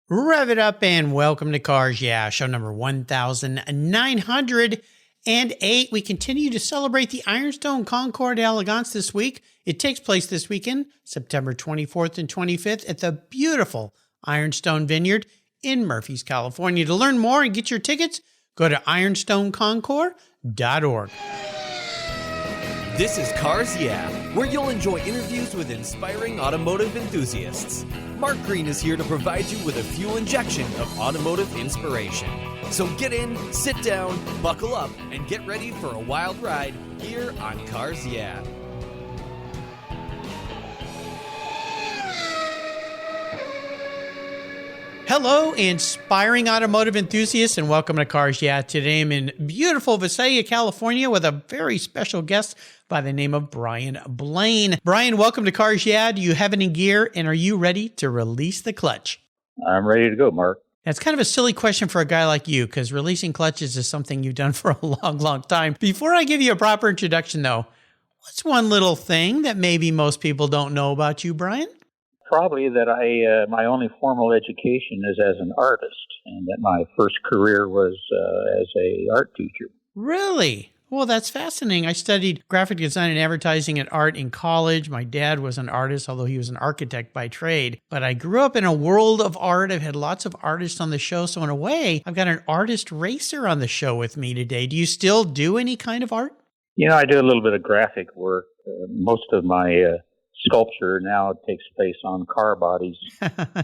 Rev it up and welcome to Cars Yeah, show number 1908. We continue to celebrate the Ironstone Concours d'Elegance this week. It takes place this weekend, September 24th and 25th at the beautiful Ironstone Vineyard in Murphys, California. To learn more and get your tickets, go to ironstoneconcours.org. This is Cars Yeah, where you'll enjoy interviews with inspiring automotive enthusiasts. Mark Green is here to provide you with a fuel injection of automotive inspiration. So get in, sit down, buckle up, and get ready for a wild ride here on Cars Yeah. Hello, inspiring automotive enthusiasts, and welcome to Cars Yeah. Today I'm in beautiful Visalia, California with a very special guest by the name of Brian Blain. Brian, welcome to Cars Yeah. Do you have any gear, and are you ready to release the clutch? I'm ready to go, Mark. That's kind of a silly question for a guy like you, because releasing clutches is something you've done for a long time. Before I give you a proper introduction, though, what's one little thing that maybe most people don't know about you, Brian? Probably that my only formal education is as an artist, and that my first career was as a art teacher. Really? Well, that's fascinating. I studied graphic design and advertising and art in college. My dad was an artist, although he was an architect by trade. But I grew up in a world of art. I've had lots of artists on the show. So in a way, I've got an artist racer on the show with me today. Do you still do any kind of art? You know, I do a little bit of graphic work. Most of my sculpture now takes place on car bodies.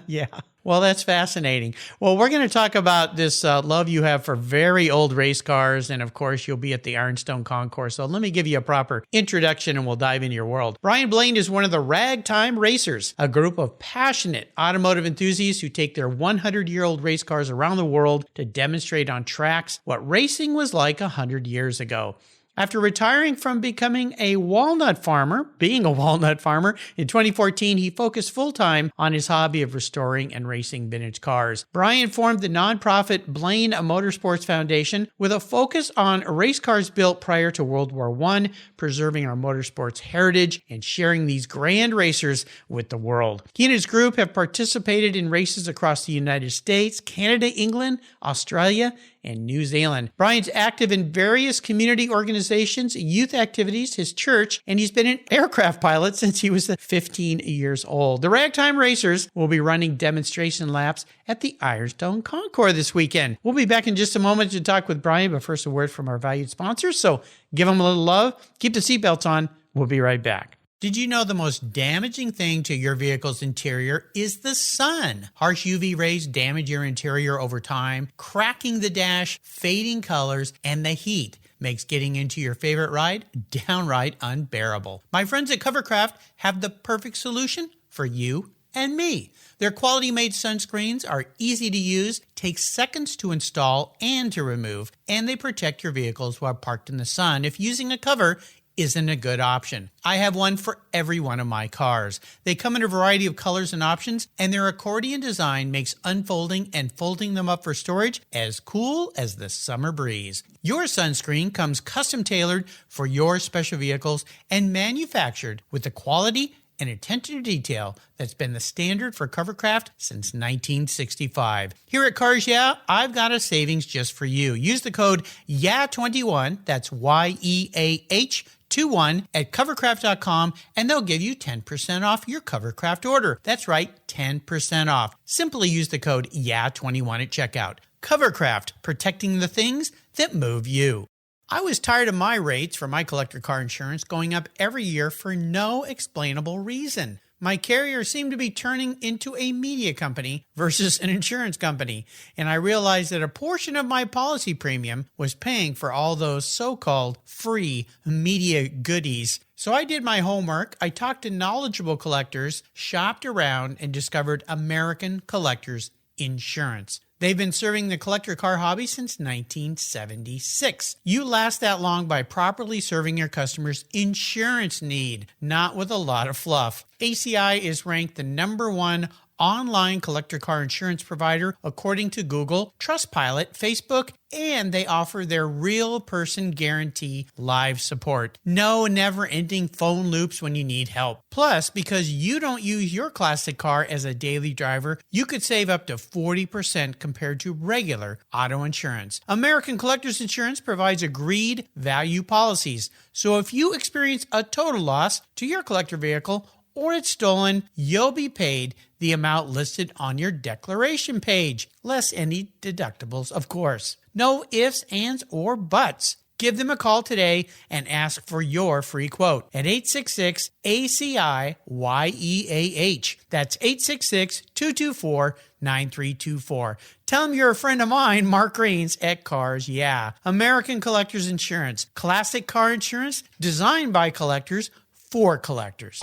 Yeah. Well, that's fascinating. Well, we're going to talk about this love you have for very old race cars. And of course, you'll be at the Ironstone Concours. So let me give you a proper introduction and we'll dive into your world. Brian Blain is one of the Ragtime Racers, a group of passionate automotive enthusiasts who take their 100-year-old race cars around the world to demonstrate on tracks what racing was like 100 years ago. After retiring from becoming a walnut farmer, in 2014, he focused full-time on his hobby of restoring and racing vintage cars. Brian formed the nonprofit Blain Motorsports Foundation with a focus on race cars built prior to World War I, preserving our motorsports heritage and sharing these grand racers with the world. He and his group have participated in races across the United States, Canada, England, Australia, and New Zealand. Brian's active in various community organizations, youth activities, his church, and he's been an aircraft pilot since he was 15 years old. The Ragtime Racers will be running demonstration laps at the Ironstone Concours this weekend. We'll be back in just a moment to talk with Brian, but first a word from our valued sponsors. So give them a little love, keep the seatbelts on. We'll be right back. Did you know the most damaging thing to your vehicle's interior is the sun? Harsh UV rays damage your interior over time, cracking the dash, fading colors, and the heat makes getting into your favorite ride downright unbearable. My friends at Covercraft have the perfect solution for you and me. Their quality-made sunscreens are easy to use, take seconds to install and to remove, and they protect your vehicles while parked in the sun if using a cover isn't a good option. I have one for every one of my cars. They come in a variety of colors and options, and their accordion design makes unfolding and folding them up for storage as cool as the summer breeze. Your sunscreen comes custom tailored for your special vehicles and manufactured with the quality and attention to detail that's been the standard for Covercraft since 1965. Here at Cars Yeah, I've got a savings just for you. Use the code YEAH21, that's YEAH21 at covercraft.com, and they'll give you 10% off your Covercraft order. That's right, 10% off. Simply use the code YEAH21 at checkout. Covercraft, protecting the things that move you. I was tired of my rates for my collector car insurance going up every year for no explainable reason. My carrier seemed to be turning into a media company versus an insurance company, and I realized that a portion of my policy premium was paying for all those so-called free media goodies. So I did my homework, I talked to knowledgeable collectors, shopped around, and discovered American Collectors Insurance. They've been serving the collector car hobby since 1976. You last that long by properly serving your customers' insurance need, not with a lot of fluff. ACI is ranked the #1 online collector car insurance provider according to Google, Trustpilot, Facebook, and they offer their real person guarantee live support. No never-ending phone loops when you need help. Plus, because you don't use your classic car as a daily driver, you could save up to 40% compared to regular auto insurance. American Collectors Insurance provides agreed value policies. So if you experience a total loss to your collector vehicle or it's stolen, you'll be paid the amount listed on your declaration page, less any deductibles, of course. No ifs, ands, or buts. Give them a call today and ask for your free quote at 866-ACI-YEAH. That's 866-224-9324. Tell them you're a friend of mine, Mark Greens at Cars Yeah. American Collectors Insurance. Classic car insurance designed by collectors for collectors.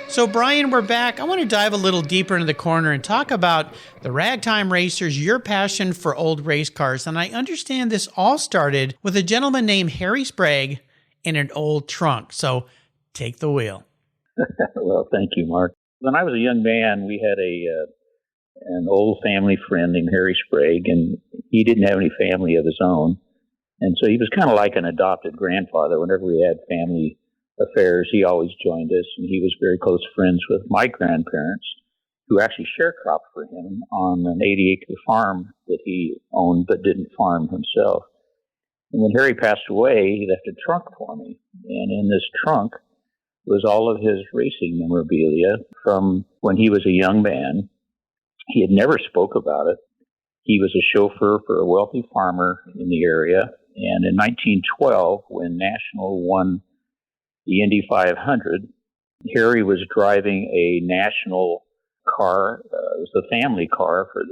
So, Brian, we're back. I want to dive a little deeper into the corner and talk about the Ragtime Racers, your passion for old race cars. And I understand this all started with a gentleman named Harry Sprague in an old trunk. So, take the wheel. Well, thank you, Mark. When I was a young man, we had an old family friend named Harry Sprague, and he didn't have any family of his own. And so he was kind of like an adopted grandfather. Whenever we had family affairs, he always joined us, and he was very close friends with my grandparents, who actually sharecropped for him on an 80-acre farm that he owned but didn't farm himself. And when Harry passed away, he left a trunk for me, and in this trunk was all of his racing memorabilia from when he was a young man. He had never spoke about it. He was a chauffeur for a wealthy farmer in the area, and in 1912, when National won the Indy 500, Harry was driving a national car. It was the family car for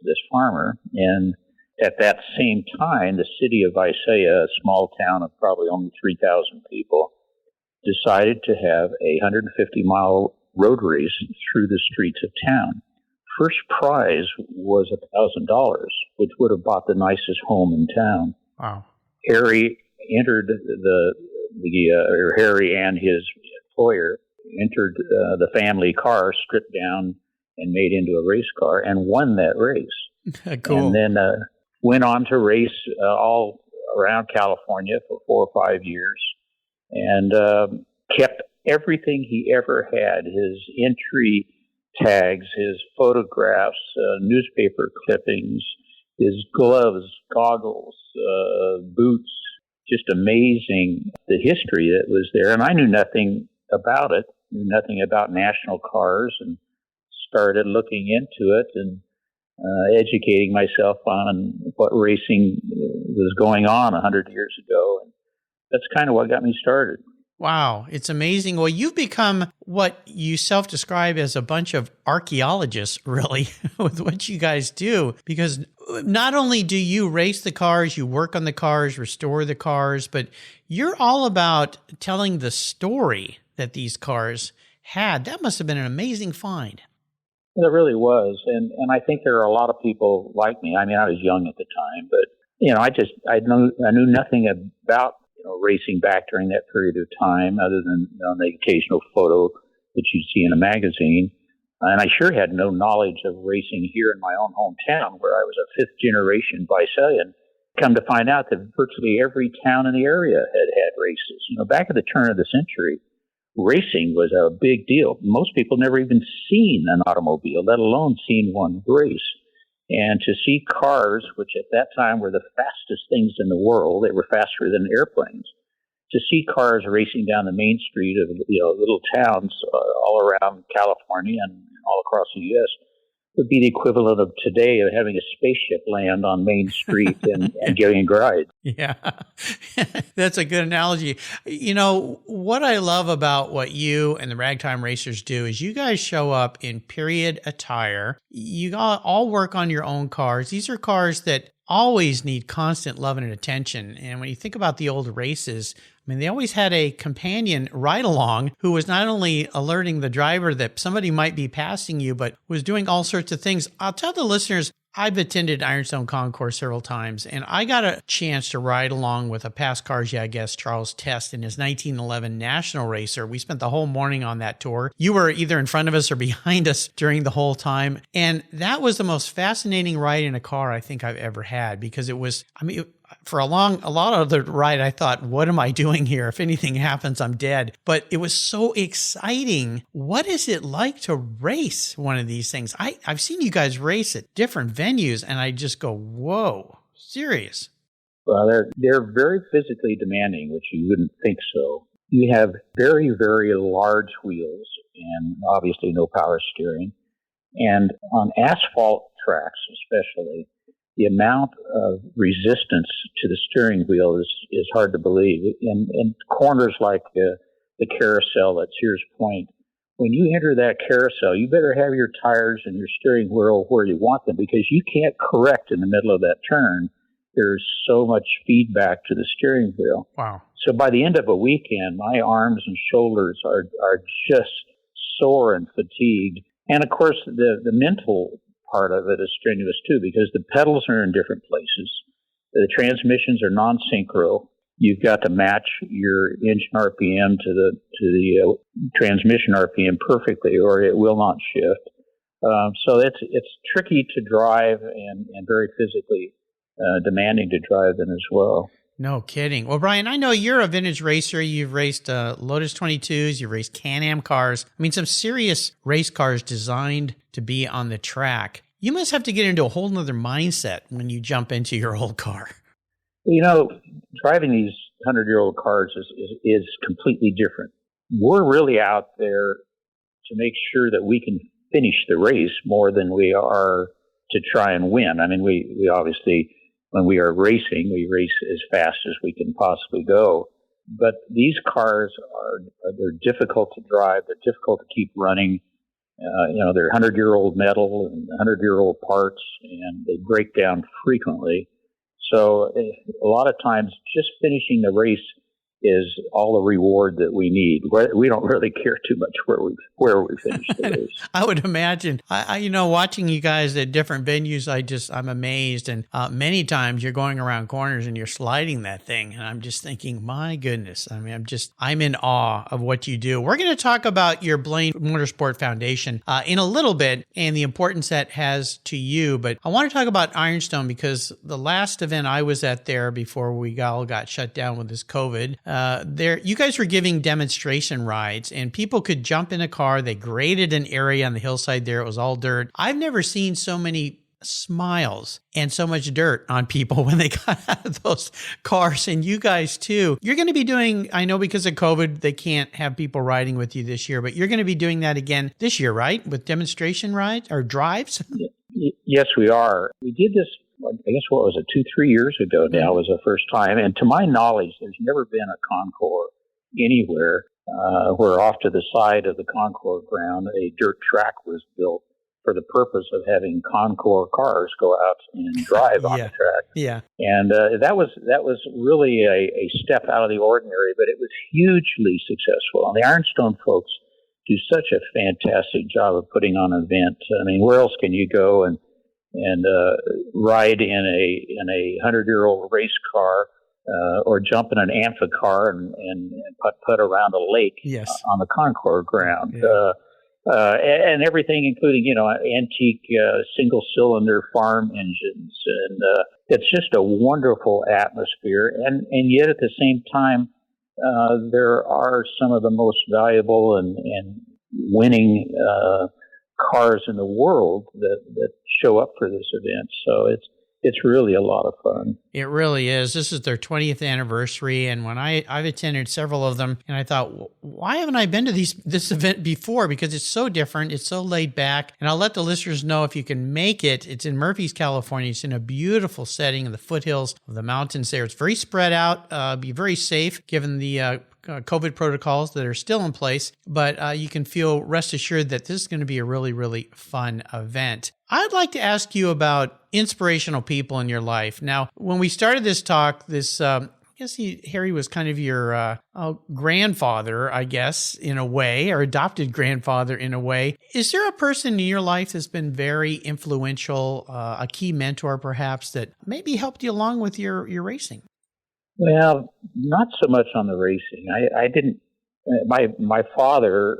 this farmer. And at that same time, the city of Visalia, a small town of probably only 3,000 people, decided to have a 150-mile road race through the streets of town. First prize was $1,000, which would have bought the nicest home in town. Wow. Harry entered Harry and his employer entered the family car, stripped down and made into a race car, and won that race. Cool. And then went on to race all around California for 4 or 5 years, and kept everything he ever had: his entry tags, his photographs, newspaper clippings, his gloves, goggles, boots. Just amazing, the history that was there. And I knew nothing about it, knew nothing about national cars, and started looking into it and educating myself on what racing was going on 100 years ago. And that's kind of what got me started. Wow, it's amazing. Well, you've become what you self-describe as a bunch of archaeologists, really, with what you guys do, because not only do you race the cars, you work on the cars, restore the cars, but you're all about telling the story that these cars had. That must have been an amazing find. It really was. And I think there are a lot of people like me. I mean, I was young at the time, but, I knew nothing about racing back during that period of time, other than the occasional photo that you'd see in a magazine. And I sure had no knowledge of racing here in my own hometown, where I was a fifth-generation Visalian. Come to find out that virtually every town in the area had races. Back at the turn of the century, racing was a big deal. Most people never even seen an automobile, let alone seen one race. And to see cars, which at that time were the fastest things in the world, they were faster than airplanes. To see cars racing down the main street of little towns all around California and all across the U.S. would be the equivalent of today of having a spaceship land on Main Street and giving a ride. Yeah, that's a good analogy. What I love about what you and the Ragtime Racers do is you guys show up in period attire. You all work on your own cars. These are cars that always need constant love and attention. And when you think about the old races, they always had a companion ride along who was not only alerting the driver that somebody might be passing you, but was doing all sorts of things. I'll tell the listeners, I've attended Ironstone Concourse several times, and I got a chance to ride along with a past Cars Yeah guest, Charles Test, in his 1911 National Racer. We spent the whole morning on that tour. You were either in front of us or behind us during the whole time, and that was the most fascinating ride in a car I think I've ever had, because it was, for a lot of the ride, I thought, what am I doing here? If anything happens, I'm dead. But it was so exciting. What is it like to race one of these things? I've seen you guys race at different venues, and I just go, whoa, serious. Well, they're very physically demanding, which you wouldn't think so. You have very, very large wheels and obviously no power steering. And on asphalt tracks especially, the amount of resistance to the steering wheel is hard to believe. In corners like the carousel at Sears Point, when you enter that carousel, you better have your tires and your steering wheel where you want them, because you can't correct in the middle of that turn. There's so much feedback to the steering wheel. Wow. So by the end of a weekend, my arms and shoulders are just sore and fatigued. And of course, the mental part of it is strenuous too, because the pedals are in different places. The transmissions are non-synchro. You've got to match your engine RPM to the transmission RPM perfectly, or it will not shift. So it's tricky to drive and very physically demanding to drive them as well. No kidding. Well, Brian, I know you're a vintage racer. You've raced Lotus 22s. You've raced Can-Am cars. I mean, some serious race cars designed to be on the track. You must have to get into a whole nother mindset when you jump into your old car. You know, driving these 100-year-old cars is completely different. We're really out there to make sure that we can finish the race more than we are to try and win. I mean, we obviously, when we are racing, we race as fast as we can possibly go. But these cars they're difficult to drive. They're difficult to keep running. They're 100-year-old metal and 100-year-old parts, and they break down frequently. So a lot of times just finishing the race is all the reward that we need. We don't really care too much where we finish the race. I would imagine. I watching you guys at different venues, I'm amazed. And many times you're going around corners and you're sliding that thing, and I'm just thinking, my goodness. I mean, I'm in awe of what you do. We're going to talk about your Blain Motorsport Foundation in a little bit and the importance that has to you. But I want to talk about Ironstone, because the last event I was at there before we all got shut down with this COVID, you guys were giving demonstration rides, and people could jump in a car. They graded an area on the hillside there. It was all dirt. I've never seen so many smiles and so much dirt on people when they got out of those cars, and you guys too. You're going to be doing, I know because of COVID, they can't have people riding with you this year, but you're going to be doing that again this year, right? With demonstration rides or drives? Yes, we are. We did this, I guess, 2-3 years ago now was the first time. And to my knowledge, there's never been a concours anywhere where off to the side of the concours ground, a dirt track was built for the purpose of having concours cars go out and drive on the track. Yeah. And that was really a step out of the ordinary, but it was hugely successful. And the Ironstone folks do such a fantastic job of putting on an event. I mean, where else can you go and ride in a 100-year-old race car or jump in an amphicar and putt around a lake on the concours ground? Yeah. And everything, including, antique single-cylinder farm engines. And it's just a wonderful atmosphere. And yet at the same time, there are some of the most valuable and winning cars in the world that show up for this event. So it's really a lot of fun. It really is. This is their 20th anniversary, and when I've attended several of them, and I thought, why haven't I been to this event before? Because it's so different, it's so laid back. And I'll let the listeners know, if you can make it, it's in Murphy's, California. It's in a beautiful setting in the foothills of the mountains there. It's very spread out, be very safe given the COVID protocols that are still in place, but you can feel rest assured that this is going to be a really, really fun event. I'd like to ask you about inspirational people in your life. Now, when we started this talk, this guess Harry was kind of your grandfather, I guess, in a way, or adopted grandfather in a way. Is there a person in your life that's been very influential, a key mentor perhaps, that maybe helped you along with your racing? Well, not so much on the racing. I didn't. My father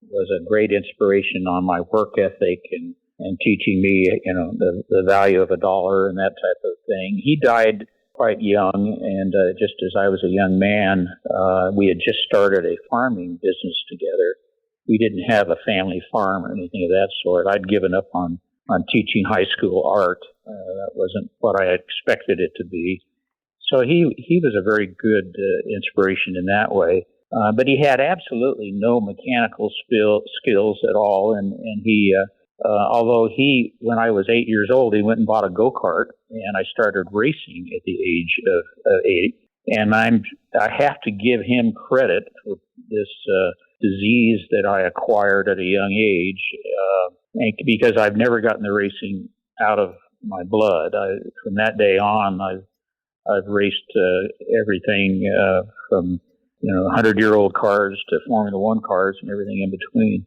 was a great inspiration on my work ethic and teaching me, the value of a dollar and that type of thing. He died quite young, and just as I was a young man, we had just started a farming business together. We didn't have a family farm or anything of that sort. I'd given up on teaching high school art. That wasn't what I expected it to be. So he was a very good inspiration in that way. But he had absolutely no mechanical skills at all. And he, although when I was 8 years old, he went and bought a go-kart, and I started racing at the age of 8. And I have to give him credit for this disease that I acquired at a young age, because I've never gotten the racing out of my blood. From that day on, I've raced everything from 100-year-old cars to Formula One cars and everything in between.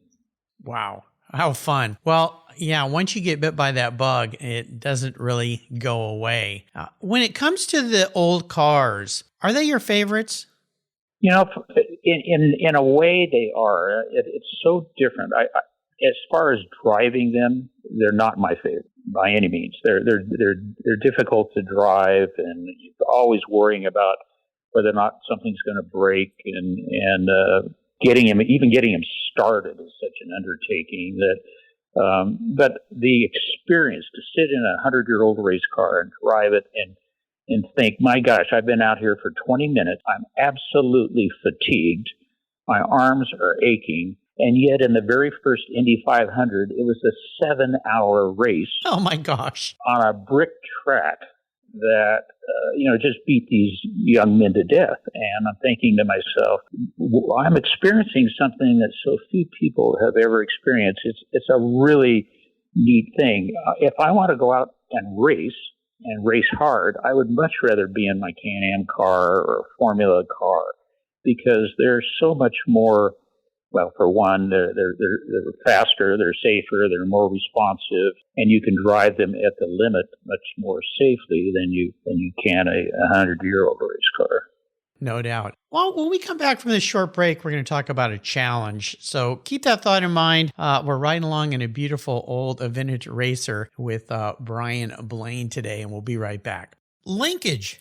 Wow. How fun. Well, yeah, once you get bit by that bug, it doesn't really go away. When it comes to the old cars, are they your favorites? In a way they are. It's so different. As far as driving them, they're not my favorite by any means. They're difficult to drive, and you're always worrying about whether or not something's going to break, and getting him started is such an undertaking that. But the experience to sit in a 100-year-old race car and drive it and think, my gosh, I've been out here for 20 minutes. I'm absolutely fatigued. My arms are aching. And yet in the very first Indy 500, it was a 7-hour race. Oh, my gosh. On a brick track that, just beat these young men to death. And I'm thinking to myself, I'm experiencing something that so few people have ever experienced. It's a really neat thing. If I want to go out and race hard, I would much rather be in my Can-Am car or a Formula car, because there's so much more. Well, for one, they're faster, they're safer, they're more responsive, and you can drive them at the limit much more safely than you can a 100-year-old race car. No doubt. Well, when we come back from this short break, we're going to talk about a challenge. So keep that thought in mind. We're riding along in a beautiful old vintage racer with Brian Blain today, and we'll be right back. Linkage.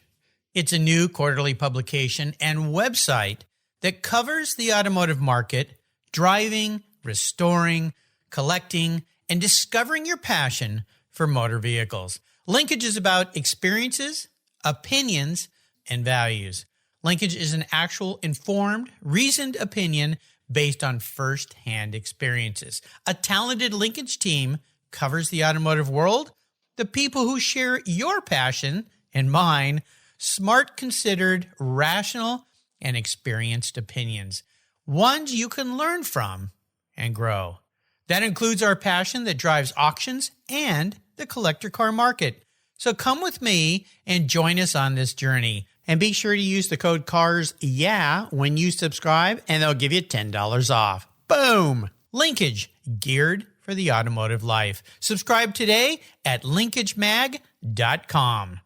It's a new quarterly publication and website that covers the automotive market, driving, restoring, collecting, and discovering your passion for motor vehicles. Linkage is about experiences, opinions, and values. Linkage is an actual informed, reasoned opinion based on first-hand experiences. A talented linkage team covers the automotive world, the people who share your passion and mine, smart, considered, rational, and experienced opinions, ones you can learn from and grow. That includes our passion that drives auctions and the collector car market. So come with me and join us on this journey. And be sure to use the code CARSYEAH when you subscribe, and they'll give you $10 off. Boom! Linkage, geared for the automotive life. Subscribe today at linkagemag.com.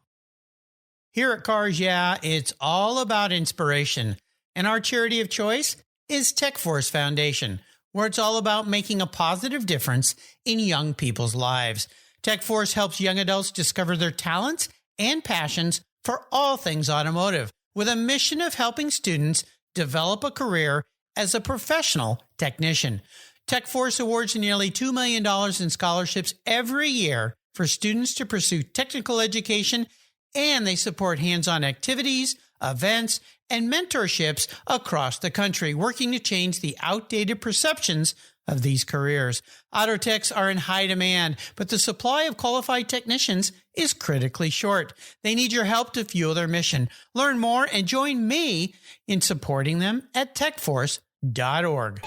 Here at Cars Yeah, it's all about inspiration. And our charity of choice is TechForce Foundation, where it's all about making a positive difference in young people's lives. TechForce helps young adults discover their talents and passions for all things automotive, with a mission of helping students develop a career as a professional technician. TechForce awards nearly $2 million in scholarships every year for students to pursue technical education, and they support hands-on activities, events, and mentorships across the country, working to change the outdated perceptions of these careers. Auto techs are in high demand, but the supply of qualified technicians is critically short. They need your help to fuel their mission. Learn more and join me in supporting them at techforce.org.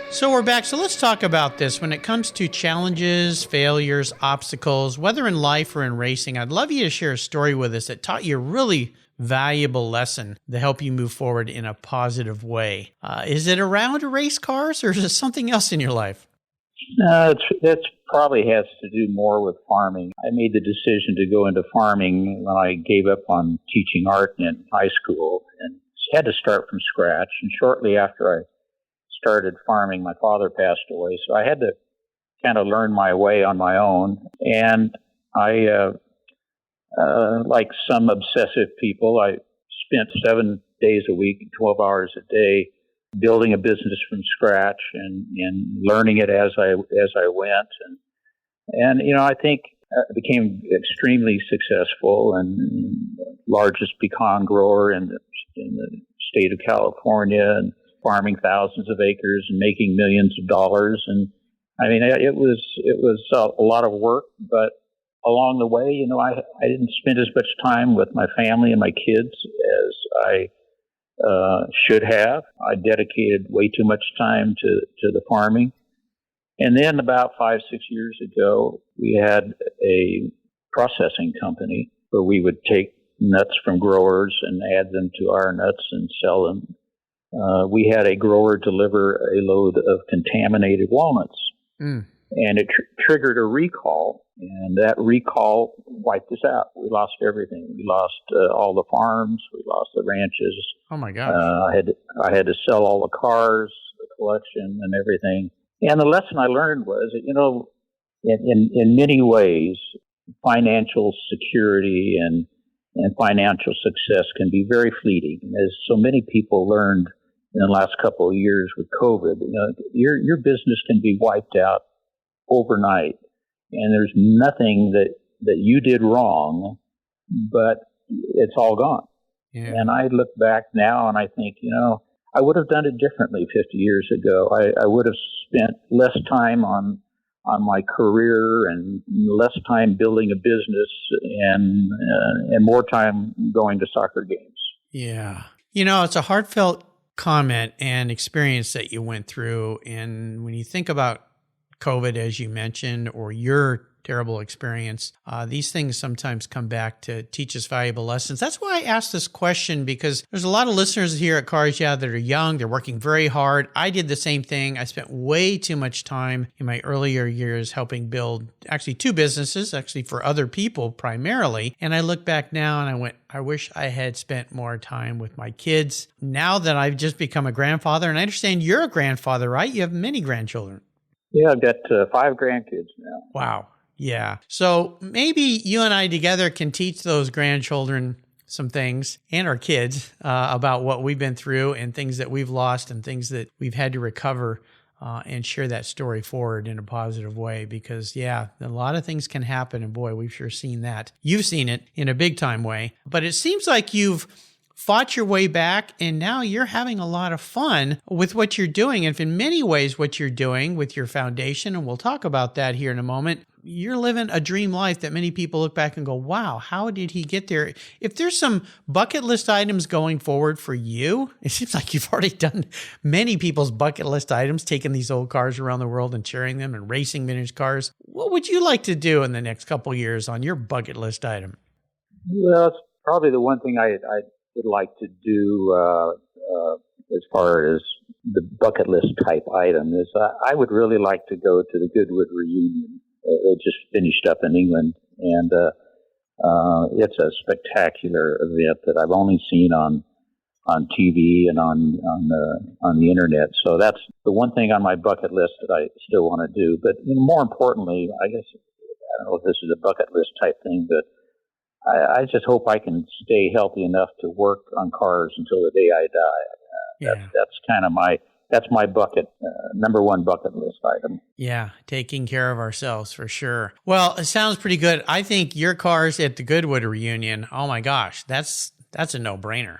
So we're back. So let's talk about this. When it comes to challenges, failures, obstacles, whether in life or in racing, I'd love you to share a story with us that taught you a really valuable lesson to help you move forward in a positive way. Is it around race cars or is it something else in your life? That probably has to do more with farming. I made the decision to go into farming when I gave up on teaching art in high school and had to start from scratch. And shortly after I started farming, my father passed away, so I had to kind of learn my way on my own. And I, like some obsessive people, I spent 7 days a week, 12 hours a day, building a business from scratch and learning it as I went. And you know, I think I became extremely successful and largest pecan grower in the state of California, and farming thousands of acres and making millions of dollars. And I mean, it was a lot of work, but along the way, you know, I didn't spend as much time with my family and my kids as I should have. I dedicated way too much time to the farming. And then about 5-6 years ago, we had a processing company where we would take nuts from growers and add them to our nuts and sell them. We had a grower deliver a load of contaminated walnuts, and it triggered a recall, and that recall wiped us out. We lost everything. We lost all the farms. We lost the ranches. Oh my gosh! I had to sell all the cars, the collection, and everything. And the lesson I learned was that, you know, in many ways, financial security and financial success can be very fleeting. As so many people learned in the last couple of years with COVID, you know, your business can be wiped out overnight, and there's nothing that you did wrong, but it's all gone. Yeah. And I look back now and I think, you know, I would have done it differently 50 years ago. I would have spent less time on my career and less time building a business and more time going to soccer games. Yeah. You know, it's a heartfelt comment and experience that you went through. And when you think about COVID, as you mentioned, or your terrible experience, these things sometimes come back to teach us valuable lessons. That's why I asked this question, because there's a lot of listeners here at Cars Yeah that are young. They're working very hard. I did the same thing. I spent way too much time in my earlier years helping build actually 2 businesses, actually for other people primarily. And I look back now and I went, I wish I had spent more time with my kids. Now that I've just become a grandfather, and I understand you're a grandfather, right? You have many grandchildren. Yeah, I've got 5 grandkids now. Wow. Yeah. So maybe you and I together can teach those grandchildren some things, and our kids, about what we've been through and things that we've lost and things that we've had to recover, and share that story forward in a positive way. Because, yeah, a lot of things can happen. And boy, we've sure seen that. You've seen it in a big time way. But it seems like you've fought your way back, and now you're having a lot of fun with what you're doing. And in many ways, what you're doing with your foundation, and we'll talk about that here in a moment, you're living a dream life that many people look back and go, wow, how did he get there? If there's some bucket list items going forward for you, it seems like you've already done many people's bucket list items, taking these old cars around the world and sharing them and racing vintage cars. What would you like to do in the next couple of years on your bucket list item? Well, it's probably the one thing I would like to do as far as the bucket list type item is I would really like to go to the Goodwood reunion. They just finished up in England, and it's a spectacular event that I've only seen on TV and on the internet. So that's the one thing on my bucket list that I still want to do. But more importantly, I guess I don't know if this is a bucket list type thing, but I just hope I can stay healthy enough to work on cars until the day I die. That's kind of my bucket, number one bucket list item. Yeah, taking care of ourselves for sure. Well, it sounds pretty good. I think your cars at the Goodwood reunion, oh my gosh, that's a no-brainer.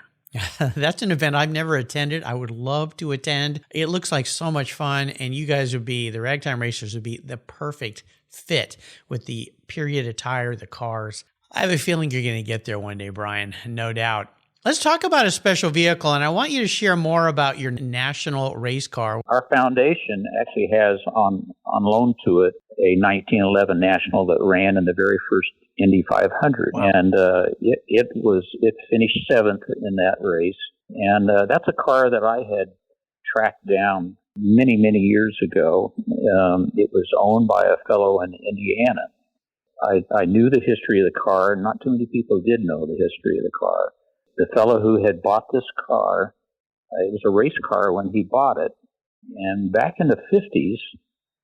That's an event I've never attended. I would love to attend. It looks like so much fun, and you guys the Ragtime Racers would be the perfect fit with the period attire, the cars. I have a feeling you're going to get there one day, Brian, no doubt. Let's talk about a special vehicle, and I want you to share more about your national race car. Our foundation actually has on loan to it a 1911 National that ran in the very first Indy 500, Wow. and it finished seventh in that race. And that's a car that I had tracked down many years ago. It was owned by a fellow in Indiana. I knew the history of the car. Not too many people did know the history of the car. The fellow who had bought this car, it was a race car when he bought it. And back in the 50s,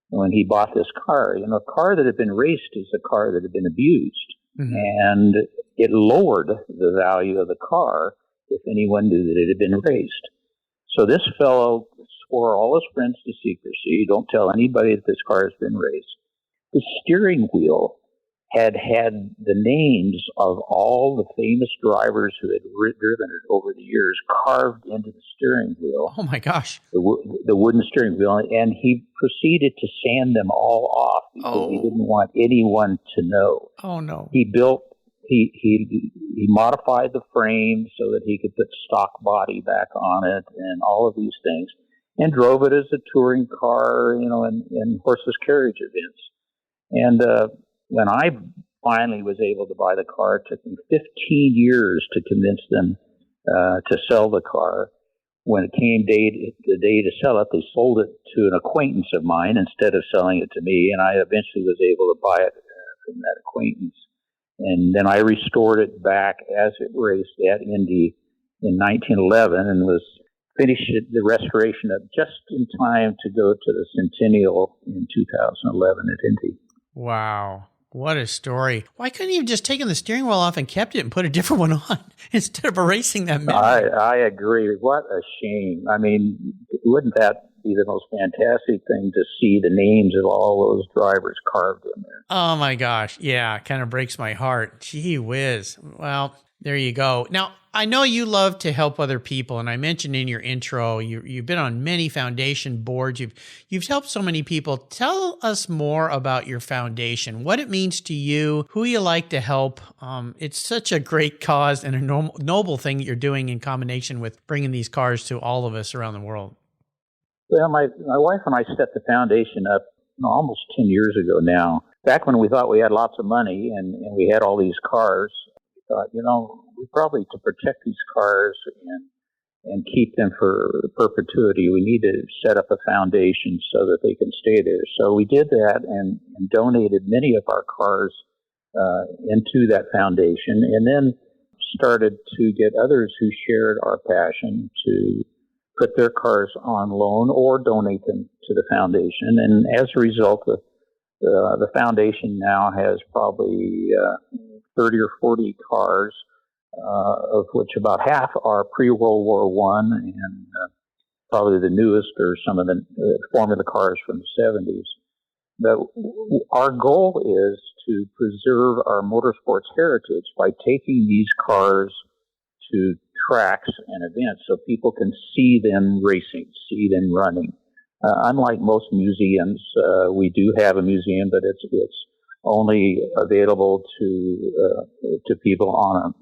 when he bought this car, a car that had been raced is a car that had been abused. Mm-hmm. And it lowered the value of the car if anyone knew that it had been raced. So this fellow swore all his friends to secrecy. Don't tell anybody that this car has been raced. The steering wheel had the names of all the famous drivers who had driven it over the years carved into the steering wheel. Oh, my gosh. The wooden steering wheel. And he proceeded to sand them all off because he didn't want anyone to know. Oh, no. He modified the frame so that he could put stock body back on it and all of these things, and drove it as a touring car, in horseless carriage events. And when I finally was able to buy the car, it took me 15 years to convince them to sell the car. When it came the day to sell it, they sold it to an acquaintance of mine instead of selling it to me, and I eventually was able to buy it from that acquaintance. And then I restored it back as it raced at Indy in 1911 and was finished the restoration up just in time to go to the Centennial in 2011 at Indy. Wow. What a story. Why couldn't you have just taken the steering wheel off and kept it and put a different one on instead of erasing that memory? I agree. What a shame. I mean, wouldn't that be the most fantastic thing to see the names of all those drivers carved in there? Oh, my gosh. Yeah, it kind of breaks my heart. Gee whiz. Well, there you go. Now, I know you love to help other people, and I mentioned in your intro, you've been on many foundation boards. You've helped so many people. Tell us more about your foundation, what it means to you, who you like to help. It's such a great cause and a noble thing that you're doing in combination with bringing these cars to all of us around the world. Well, my wife and I set the foundation up almost 10 years ago now. Back when we thought we had lots of money and we had all these cars, we thought, we probably, to protect these cars and keep them for perpetuity, we need to set up a foundation so that they can stay there. So we did that and donated many of our cars into that foundation, and then started to get others who shared our passion to put their cars on loan or donate them to the foundation. And as a result, the foundation now has probably 30 or 40 cars, of which about half are pre-World War I, and probably the newest are some of the Formula cars from the 70s. But our goal is to preserve our motorsports heritage by taking these cars to tracks and events so people can see them racing, see them running. Unlike most museums, we do have a museum, but it's only available to people on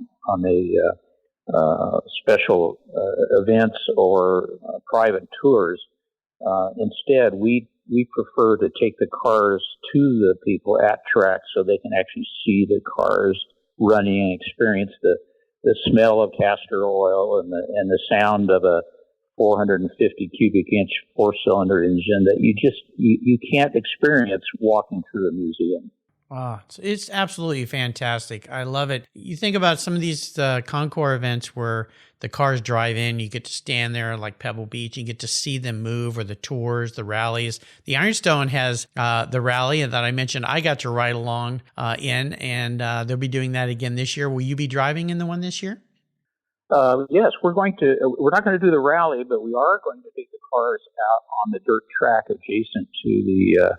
special events or private tours. Instead, we prefer to take the cars to the people at tracks so they can actually see the cars running and experience the smell of castor oil and the sound of a 450 cubic inch 4-cylinder engine that you can't experience walking through a museum. Wow, it's absolutely fantastic. I love it. You think about some of these Concours events where the cars drive in, you get to stand there like Pebble Beach, you get to see them move, or the tours, the rallies. The Ironstone has the rally that I mentioned I got to ride along in, and they'll be doing that again this year. Will you be driving in the one this year? Yes, we're not going to do the rally, but we are going to take the cars out on the dirt track adjacent to the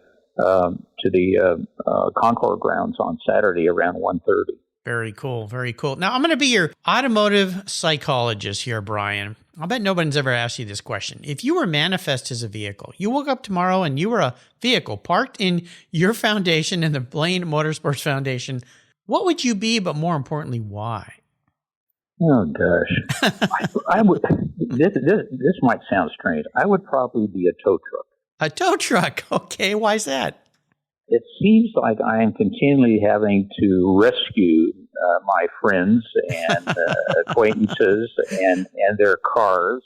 Concours grounds on Saturday around 1:30. Very cool. Very cool. Now, I'm going to be your automotive psychologist here, Brian. I bet nobody's ever asked you this question. If you were manifest as a vehicle, you woke up tomorrow and you were a vehicle parked in your foundation, in the Blain Motorsports Foundation, what would you be, but more importantly, why? Oh gosh, I would. This might sound strange. I would probably be a tow truck. A tow truck. Okay, why is that? It seems like I am continually having to rescue my friends and acquaintances and their cars,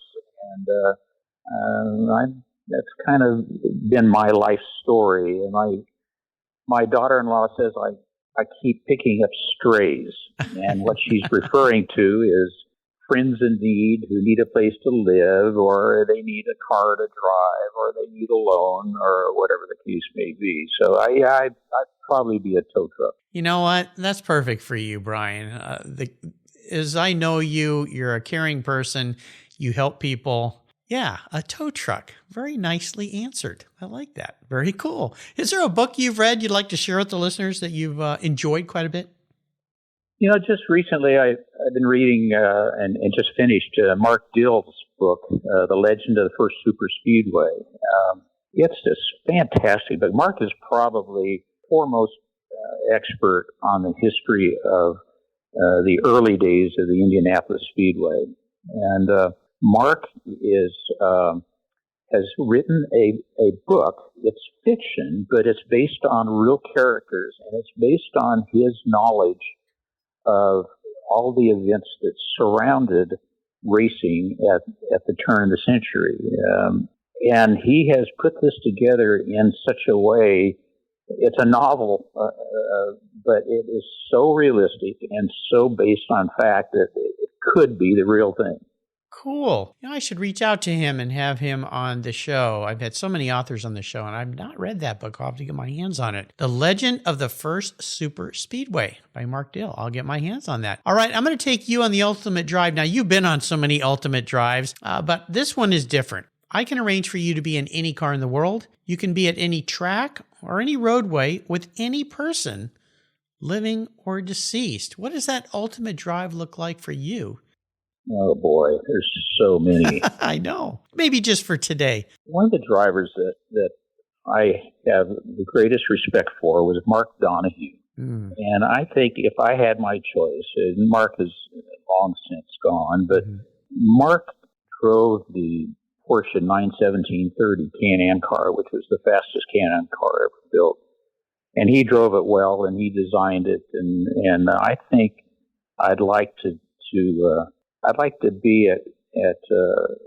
and that's kind of been my life story. And my daughter-in-law says I keep picking up strays, and what she's referring to is friends in need who need a place to live, or they need a car to drive, or they need a loan, or whatever the case may be. So I'd probably be a tow truck. You know what? That's perfect for you, Brian. As I know you, you're a caring person. You help people. Yeah, a tow truck. Very nicely answered. I like that. Very cool. Is there a book you've read you'd like to share with the listeners that you've enjoyed quite a bit? You know, just recently I've been reading and just finished Mark Dill's book, The Legend of the First Super Speedway. It's just fantastic. But Mark is probably foremost expert on the history of the early days of the Indianapolis Speedway. And Mark has written a book. It's fiction, but it's based on real characters, and it's based on his knowledge of all the events that surrounded racing at the turn of the century. And he has put this together in such a way, it's a novel, but it is so realistic and so based on fact that it could be the real thing. Cool. You know, I should reach out to him and have him on the show. I've had so many authors on the show, and I've not read that book. I'll have to get my hands on it. The Legend of the First Super Speedway by Mark Dill. I'll get my hands on that. All right, I'm going to take you on the ultimate drive. Now, you've been on so many ultimate drives, but this one is different. I can arrange for you to be in any car in the world. You can be at any track or any roadway with any person, living or deceased. What does that ultimate drive look like for you? Oh boy, there's so many. I know. Maybe just for today. One of the drivers that I have the greatest respect for was Mark Donohue. Mm. And I think if I had my choice, and Mark is long since gone, but Mark drove the Porsche 917-30 Can-Am car, which was the fastest Can-Am car ever built. And he drove it well, and he designed it. And I think I'd like to be at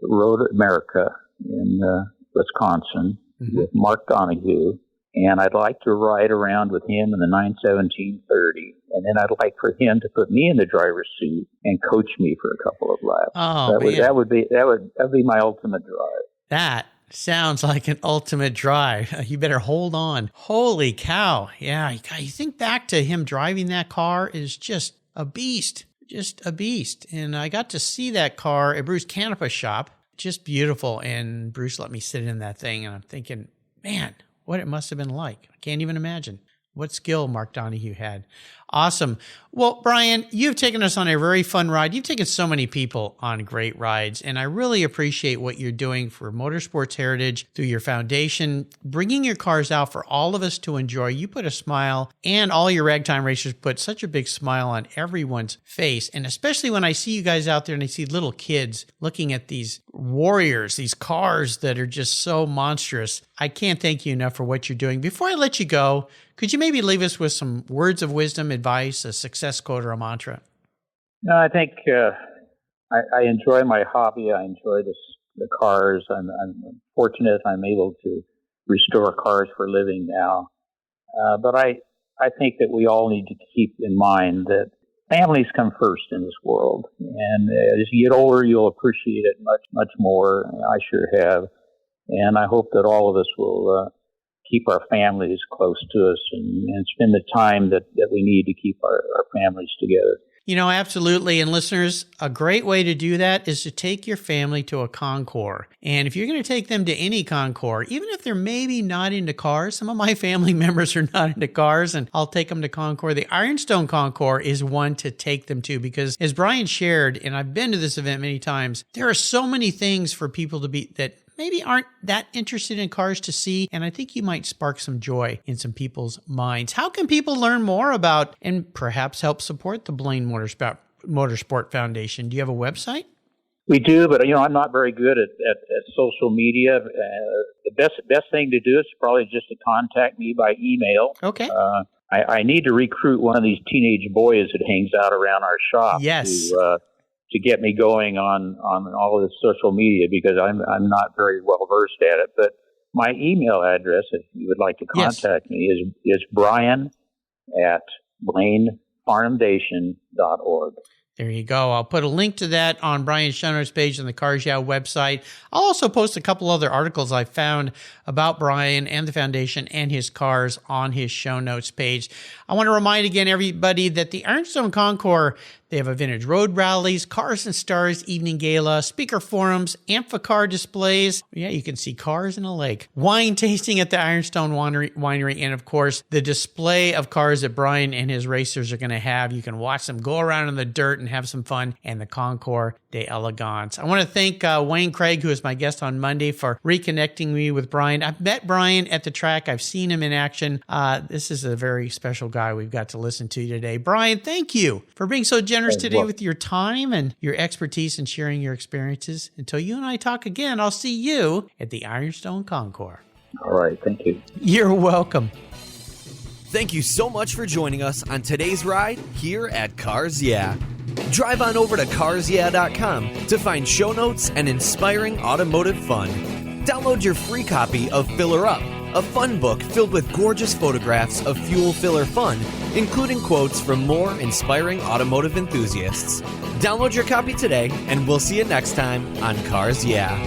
Road America in Wisconsin with Mark Donohue, and I'd like to ride around with him in the 917-30, and then I'd like for him to put me in the driver's seat and coach me for a couple of laps. Oh, that would be my ultimate drive. That sounds like an ultimate drive. You better hold on. Holy cow! Yeah, you think back to him driving that car is just a beast. Just a beast. And I got to see that car at Bruce Canepa's shop. Just beautiful. And Bruce let me sit in that thing. And I'm thinking, man, what it must have been like. I can't even imagine what skill Mark Donohue had. Awesome. Well, Brian, you've taken us on a very fun ride. You've taken so many people on great rides, and I really appreciate what you're doing for motorsports heritage through your foundation, bringing your cars out for all of us to enjoy. You put a smile, and all your Ragtime Racers put such a big smile on everyone's face, and especially when I see you guys out there and I see little kids looking at these warriors, these cars that are just so monstrous. I can't thank you enough for what you're doing. Before I let you go, could you maybe leave us with some words of wisdom, advice, a success quote, or a mantra? No, I think I enjoy my hobby. I enjoy the cars. I'm fortunate I'm able to restore cars for a living now. But I think that we all need to keep in mind that families come first in this world. And as you get older, you'll appreciate it much, much more. I sure have. And I hope that all of us will keep our families close to us and spend the time that we need to keep our families together. You know, absolutely. And listeners, a great way to do that is to take your family to a concours. And if you're going to take them to any concours, even if they're maybe not into cars, some of my family members are not into cars, and I'll take them to concours. The Ironstone Concours is one to take them to because, as Brian shared, and I've been to this event many times, there are so many things for people to be that maybe aren't that interested in cars to see, and I think you might spark some joy in some people's minds. How can people learn more about and perhaps help support the Blain Motorsports Motorsport Foundation. Do you have a website? We do, but I'm not very good at social media. The best thing to do is probably just to contact me by email. Okay. I need to recruit one of these teenage boys that hangs out around our shop. Yes. To get me going on all of this social media, because I'm not very well versed at it. But my email address, if you would like to contact me, is brian@blainfarmdation.org. There you go. I'll put a link to that on Brian's show notes page on the Cars Yeah website. I'll also post a couple other articles I found about Brian and the foundation and his cars on his show notes page. I want to remind again everybody that the Ironstone Concours, they have a vintage road rallies, Cars and Stars evening gala, speaker forums, amphicar displays. Yeah, you can see cars in a lake. Wine tasting at the Ironstone Winery, and of course, the display of cars that Brian and his racers are going to have. You can watch them go around in the dirt and have some fun, and the Concours d'Elegance. I want to thank Wayne Craig, who was my guest on Monday, for reconnecting me with Brian. I've met Brian at the track. I've seen him in action. This is a very special guy we've got to listen to today. Brian, thank you for being so generous today with your time and your expertise and sharing your experiences. Until you and I talk again, I'll see you at the Ironstone Concours. All right. Thank you. You're welcome. Thank you so much for joining us on today's ride here at Cars Yeah. Drive on over to carsyeah.com to find show notes and inspiring automotive fun. Download your free copy of Filler Up, a fun book filled with gorgeous photographs of fuel filler fun, including quotes from more inspiring automotive enthusiasts. Download your copy today, and we'll see you next time on Cars Yeah.